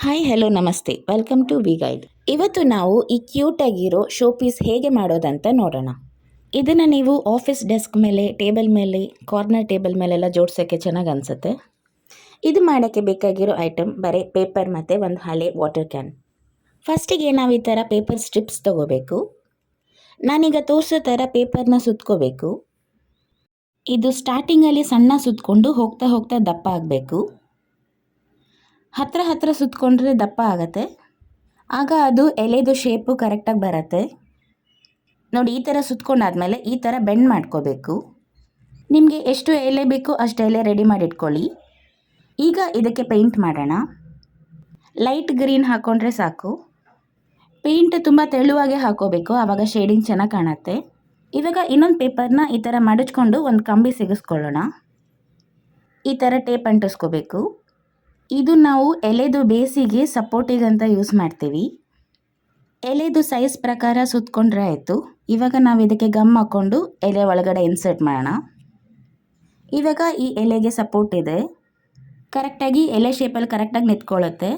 Hi hello ನಮಸ್ತೆ welcome to V guide. ಇವತ್ತು ನಾವು ಈ ಕ್ಯೂಟಾಗಿರೋ ಶೋ ಪೀಸ್ ಹೇಗೆ ಮಾಡೋದಂತ ನೋಡೋಣ. ಇದನ್ನು ನೀವು ಆಫೀಸ್ ಡೆಸ್ಕ್ ಮೇಲೆ, ಟೇಬಲ್ ಮೇಲೆ, ಕಾರ್ನರ್ ಟೇಬಲ್ ಮೇಲೆಲ್ಲ ಜೋಡ್ಸೋಕ್ಕೆ ಚೆನ್ನಾಗಿ ಅನಿಸುತ್ತೆ. ಇದು ಮಾಡೋಕ್ಕೆ ಬೇಕಾಗಿರೋ ಐಟಮ್ ಬರೀ ಪೇಪರ್ ಮತ್ತು ಒಂದು ಹಳೆ ವಾಟರ್ ಕ್ಯಾನ್. ಫಸ್ಟಿಗೆ ನಾವು ಈ ಥರ ಪೇಪರ್ ಸ್ಟ್ರಿಪ್ಸ್ ತೊಗೋಬೇಕು. ನಾನೀಗ ತೋರಿಸೋ ಥರ ಪೇಪರ್ನ ಸುತ್ಕೋಬೇಕು. ಇದು ಸ್ಟಾರ್ಟಿಂಗಲ್ಲಿ ಸಣ್ಣ ಸುತ್ತಕೊಂಡು ಹೋಗ್ತಾ ಹೋಗ್ತಾ ದಪ್ಪ ಆಗಬೇಕು. ಹತ್ರ ಸುತ್ತಕೊಂಡ್ರೆ ದಪ್ಪ ಆಗುತ್ತೆ. ಆಗ ಅದು ಎಲೆದು ಶೇಪು ಕರೆಕ್ಟಾಗಿ ಬರುತ್ತೆ. ನೋಡಿ, ಈ ಥರ ಸುತ್ತಕೊಂಡಾದ್ಮೇಲೆ ಈ ಥರ ಬೆಂಡ್ ಮಾಡ್ಕೋಬೇಕು. ನಿಮಗೆ ಎಷ್ಟು ಎಲೆ ಬೇಕು ಅಷ್ಟು ಎಲೆ ರೆಡಿ ಮಾಡಿಟ್ಕೊಳ್ಳಿ. ಈಗ ಇದಕ್ಕೆ ಪೇಂಟ್ ಮಾಡೋಣ. ಲೈಟ್ ಗ್ರೀನ್ ಹಾಕ್ಕೊಂಡ್ರೆ ಸಾಕು. ಪೇಂಟ್ ತುಂಬ ತೆಳುವಾಗೆ ಹಾಕೋಬೇಕು, ಆವಾಗ ಶೇಡಿಂಗ್ ಚೆನ್ನಾಗಿ ಕಾಣುತ್ತೆ. ಇವಾಗ ಇನ್ನೊಂದು ಪೇಪರ್ನ ಈ ಥರ ಮಡಚ್ಕೊಂಡು ಒಂದು ಕಂಬಿ ಸಿಗಿಸ್ಕೊಳ್ಳೋಣ. ಈ ಥರ ಟೇಪ್ ಅಂಟಿಸ್ಕೋಬೇಕು. ಇದು ನಾವು ಎಲೆದು ಬೇಸಿಗೆ ಸಪೋರ್ಟಿಗೆ ಅಂತ ಯೂಸ್ ಮಾಡ್ತೀವಿ. ಎಲೆದು ಸೈಜ್ ಪ್ರಕಾರ ಸುತ್ತಕೊಂಡ್ರೆ ಆಯಿತು. ಇವಾಗ ನಾವು ಇದಕ್ಕೆ ಗಮ್ ಹಾಕ್ಕೊಂಡು ಎಲೆ ಒಳಗಡೆ ಇನ್ಸರ್ಟ್ ಮಾಡೋಣ. ಇವಾಗ ಈ ಎಲೆಗೆ ಸಪೋರ್ಟ್ ಇದೆ, ಕರೆಕ್ಟಾಗಿ ಎಲೆ ಶೇಪಲ್ಲಿ ಕರೆಕ್ಟಾಗಿ ನಿಂತ್ಕೊಳ್ಳುತ್ತೆ.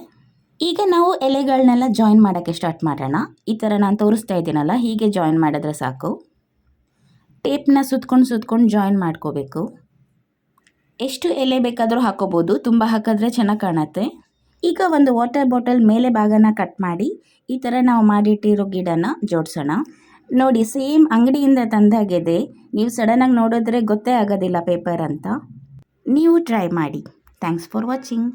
ಈಗ ನಾವು ಎಲೆಗಳನ್ನೆಲ್ಲ ಜಾಯಿನ್ ಮಾಡೋಕ್ಕೆ ಸ್ಟಾರ್ಟ್ ಮಾಡೋಣ. ಈ ಥರ ನಾನು ತೋರಿಸ್ತಾ ಇದ್ದೀನಲ್ಲ, ಹೀಗೆ ಜಾಯಿನ್ ಮಾಡಿದ್ರೆ ಸಾಕು. ಟೇಪ್ನ ಸುತ್ಕೊಂಡು ಜಾಯಿನ್ ಮಾಡ್ಕೋಬೇಕು. ಎಷ್ಟು ಎಲೆ ಬೇಕಾದರೂ ಹಾಕೋಬೋದು, ತುಂಬ ಹಾಕಿದ್ರೆ ಚೆನ್ನಾಗಿ ಕಾಣುತ್ತೆ. ಈಗ ಒಂದು ವಾಟರ್ ಬಾಟಲ್ ಮೇಲೆ ಭಾಗನ ಕಟ್ ಮಾಡಿ ಈ ಥರ ನಾವು ಮಾಡಿಟ್ಟಿರೋ ಗಿಡನ ಜೋಡಿಸೋಣ. ನೋಡಿ, ಸೇಮ್ ಅಂಗಡಿಯಿಂದ ತಂದಾಗಿದೆ. ನೀವು ಸಡನ್ನಾಗಿ ನೋಡಿದ್ರೆ ಗೊತ್ತೇ ಆಗೋದಿಲ್ಲ ಪೇಪರ್ ಅಂತ. ನೀವು ಟ್ರೈ ಮಾಡಿ. Thanks for watching.